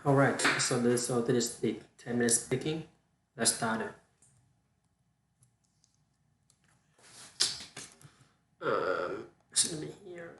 All right, so this is the 10 minutes speaking. Let's start it. So let me here.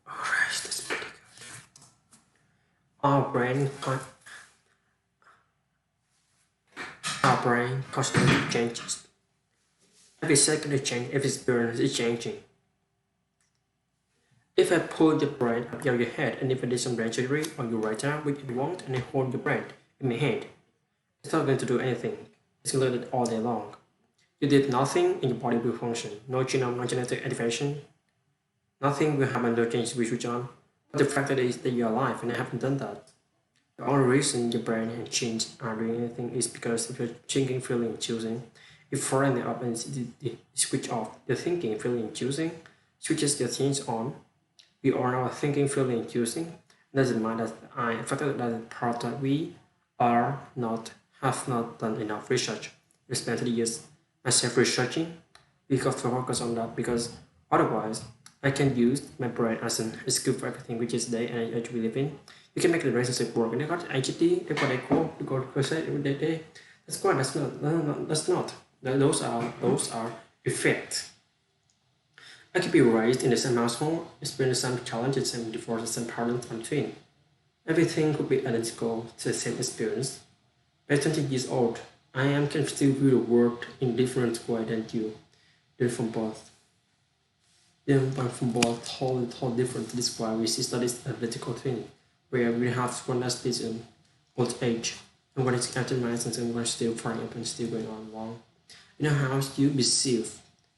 All right, that's pretty good. Our brain, our brain constantly changes. Every second it changes. Every experience is changing. If I pull your brain up your head, and if I did some brain surgery on you right now, which you want, and I hold your brain in my hand, it's not going to do anything. It's going to let it all day long. You did nothing, and your body will function. No genome, no genetic activation, nothing will happen to change the switch on. But the fact that is that you're alive and I haven't done that. The only reason your brain and change are doing anything is because of your thinking, feeling, choosing. If foreign the up and the switch off, your thinking, feeling, choosing switches your things on. We are now thinking, feeling, choosing. Doesn't matter that I fact that the part that we are not have not done enough research. We spent 30 years myself researching. We got to focus on that because otherwise I can use my brain as an skill for everything which is day and age we live in. You can make the relationship work. And I got IGT, I got equal, you got crusade every day. That's good. That's not. No, that's not. Those are effects. I could be raised in the same household, experience the same challenges, and divorce the same parents and twin. Everything could be identical to the same experience. At 20 years old, I am can still view the world in different way than you. They're from both. From both whole different. This is why we see studies analytical twin, where we have one as this old age, and when it's after medicine and we're still flying up and still going on long. You know how you perceive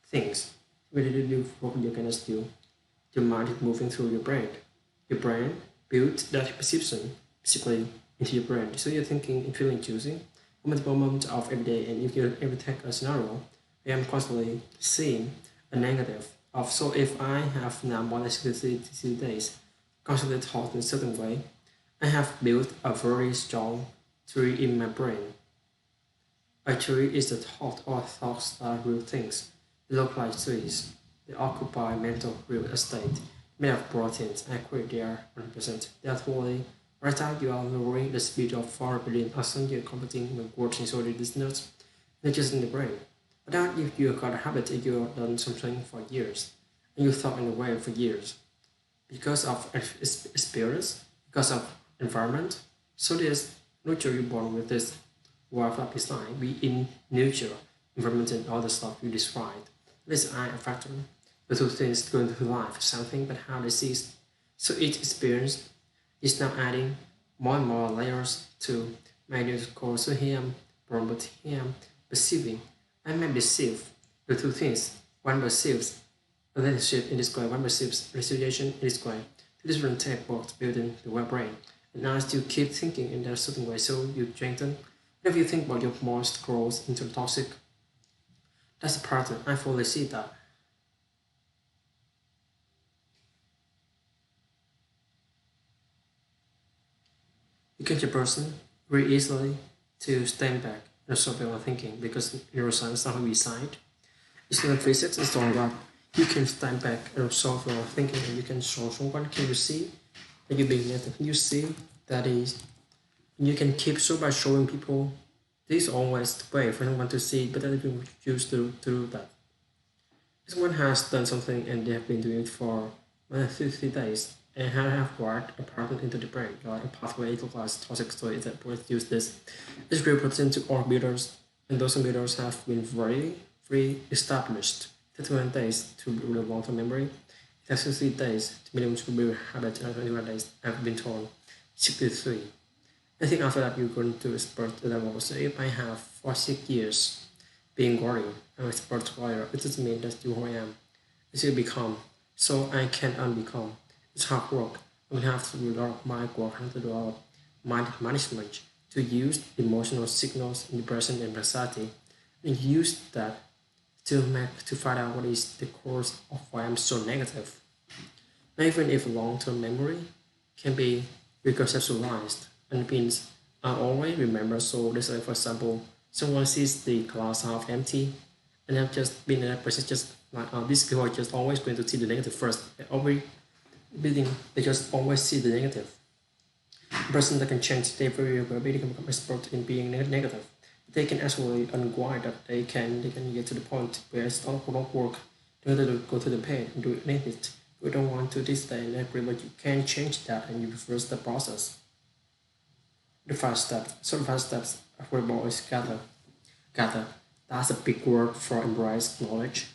things. When you do what you can do, your mind is moving through your brain. Your brain builds that perception basically into your brain. So you're thinking and feeling choosing multiple moments of every day. And if you ever take a scenario, I am constantly seeing a negative of so if I have now more than 60 days constantly thought in a certain way, I have built a very strong tree in my brain. A tree is the thought or thoughts are real things. They look like trees. They occupy mental real estate made of proteins. Accurate they are 100%. Therefore, right now you are lowering the speed of 4 billion person you're computing with words inside these notes, not just in the brain. But now if you got a habit and you've done something for years, and you thought in a way for years, because of experience, because of environment, so there's nurture you born with this wildlife design. We in nature, environment and all the stuff you described. This are a factor. The two things going through life, something but how they see it. So each experience is now adding more and more layers to my new course. So here I'm born with here I'm perceiving. I may perceive the two things. One perceives a relationship in this way, one perceives a situation in this way. Two different type of building the web brain. And as you keep thinking in a certain way, so you strengthen. If you think about your most growth into the toxic, that's the pattern. I fully see that. You get your person very easily to stand back and stop your thinking because neuroscience is how we decide. It's not physics, it's all about you can stand back and observe your thinking and you can show someone can you see that you're being negative. You see that is you can keep so by showing people this is always the way for anyone to see, but other people choose to do that. If someone has done something and they have been doing it for 50 days and have worked a pattern into the brain, like a pathway to class toxic story that both use this. It's represented to all builders, and those builders have been very established. 31 days to build a long-term memory. It takes 60 days to minimum to build a habit, and 21 days I've been told 63. I think after that you're going to expert level. So if I have for 6 years being worried, I'm expert warrior. It doesn't mean that's who I am. It's will become. So I can unbecome. It's hard work. I will have to do a lot of mind work, I have to do a lot of mind management to use emotional signals in the present and anxiety and use that to find out what is the cause of why I'm so negative. Now, even if long-term memory can be reconceptualized and means I always remember. So let's say for example, someone sees the glass half empty and I've just been in that person just like these people are just always going to see the negative first. Every building they just always see the negative. A person that can change their variability can become expert in being negative. They can actually unwind that they can get to the point where it's not work. They have to go to the pain and do it. We don't want to this day and every, but you can change that and you reverse the process. The first step. So the first steps for boys gather. That's a big word for embrace knowledge.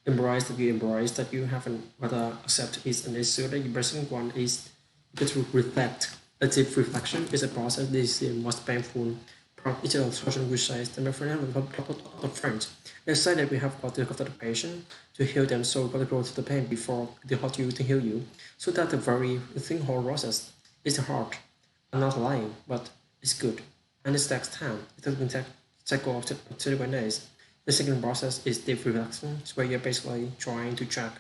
Embrace that you haven't whether accept is an issue that you present one is to reflect. A deep reflection is a process. This is the most painful part. Each of the social which says that my friend have a couple of friends. They say that we have got to go to the patient to heal them, so we got to go to the pain before they hurt you to heal you. So that the very thing whole process is hard. I'm not lying, but it's good. And it takes time. It doesn't take off 21 days. The second process is deep reflection, where you're basically trying to track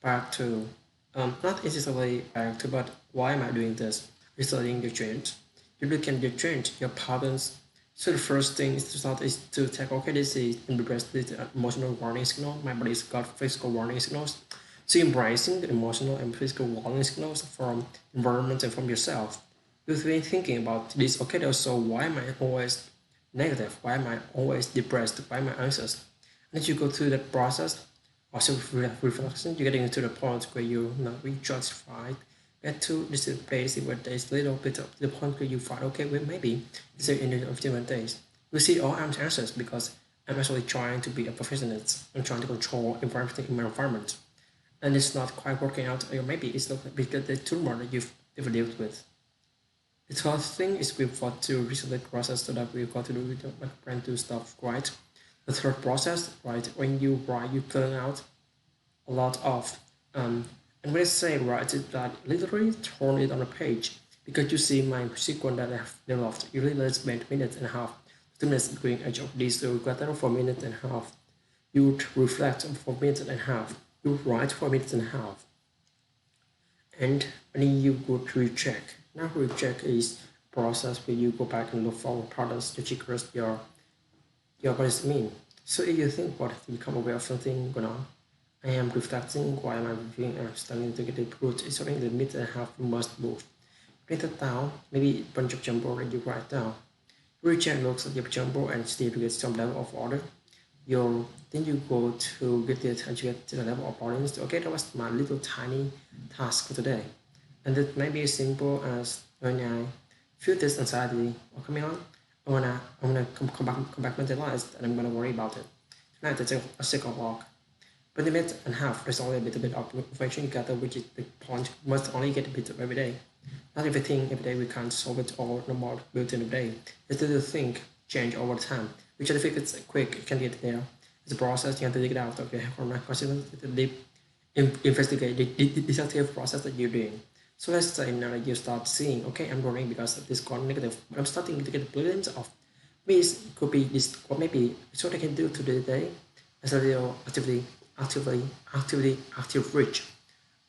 back to, not necessarily back to, but why am I doing this? Restudying your trends. You look at your trends, your patterns. So the first thing is to start is to take, okay, this is embrace this emotional warning signal. My body's got physical warning signals. So embracing the emotional and physical warning signals from environment and from yourself. You've been thinking about this, okay, so why am I always negative? Why am I always depressed? Why am I anxious? And as you go through that process, also reflection, you're getting into the point where you're not really justified. Get to this place where there's a little bit of the point where you find, okay, well, maybe it's in the different days. You see, oh, I'm anxious because I'm actually trying to be a perfectionist. I'm trying to control everything in my environment. And it's not quite working out, or maybe it's not because the tumor that you've ever lived with. The third thing is we've got to recently process so that we've got to do like brand new stuff, right? The third process, right? When you write, you turn out a lot of and when I say write it that literally turn it on a page because you see my sequence that I have developed. Usually let's spend minutes and a half, 2 minutes doing each of these, so we got that for a minute and a half. You would reflect for a minute and a half. You would write for a minute and a half and then you go to recheck. Now recheck is a process where you go back and look for patterns to triggers your body's mean. So if you think what you become aware of something going on, I am reflecting why am I reviewing and starting to get the root is something the minute and a half you must move. Write it down, maybe a bunch of jumbo and you write down. Recheck looks at your jumbo and still to get some level of order. Then you go to get the attention to the level of audience. Okay, that was my little tiny task for today. And it may be as simple as when I feel this anxiety coming on, I'm gonna come back mentalized and I'm gonna worry about it. Tonight I take a second walk. But in a minute and a half, there's only a little bit of information you gather, which is the point. You must only get a bit of every day. Not everything every day we can't solve it all no more built in a day. It's the think change over time. Which I think it's quick, you can get there. It's a process, you have to dig it out of your consciousness, the deep investigate the detective process that you're doing. So let's say now that you start seeing, okay, I'm running because of this gone negative, but I'm starting to get glimpse of maybe it could be this, or maybe it's what I can do today as a little active reach.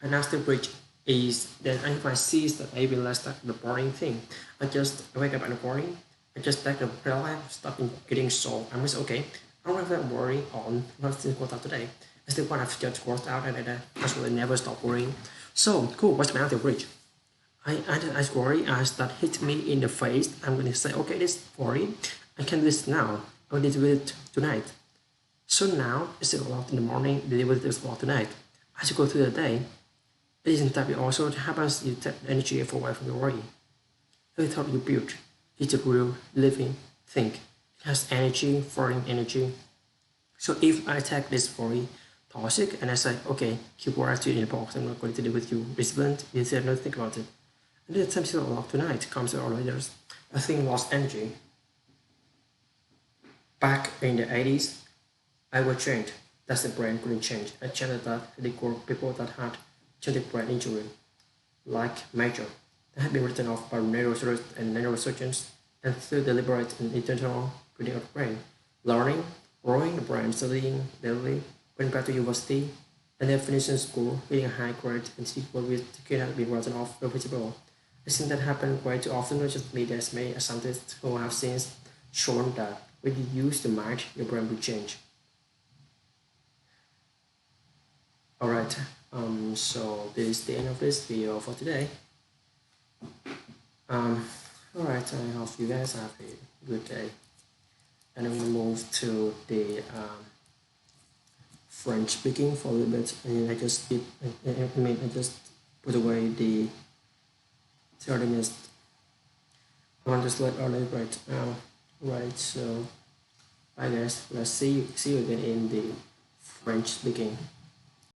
An active reach is then if I see that maybe let's like the boring thing, I just wake up in the morning, I just take the real life stuff in getting solved. I'm just okay. I don't have that worry on what's going out today. I still want to just worked out and I actually never stop worrying. So cool, what's my active reach? I worry as that hit me in the face. I'm going to say, okay, this worry, I can do this now. I need to do it tonight. So now it's 6 o'clock in the morning, deliver this o'clock tonight. As you go through the day, it isn't that it also happens you take energy away from your worry. Every thought you build is a real living thing. It has energy, foreign energy. So if I take this worry toxic and I say, okay, keep worry to in the box, I'm not going to deal with you, resilient, you said not think about it. And then the time 6 o'clock tonight comes or later, I think lost energy. Back in the 80s, I was trained that the brain couldn't change. I changed that the people that had genetic brain injury, like Major, that had been written off by neurosurgeons and through deliberate and intentional breeding of the brain, learning, growing the brain, studying daily, went back to university, and then finishing school, getting a high grade, and see what the kid had been written off reputable. I think that happened quite too often, not just me, there's many scientists who have since shown that when you use the mind, your brain will change. Alright, so this is the end of this video for today. Um, all right, I hope you guys have a good day. And I'm gonna move to the French speaking for a little bit, and I just put away the 30 minutes. I want to select all it right now. Right, so bye guys. Let's see you again in the French speaking.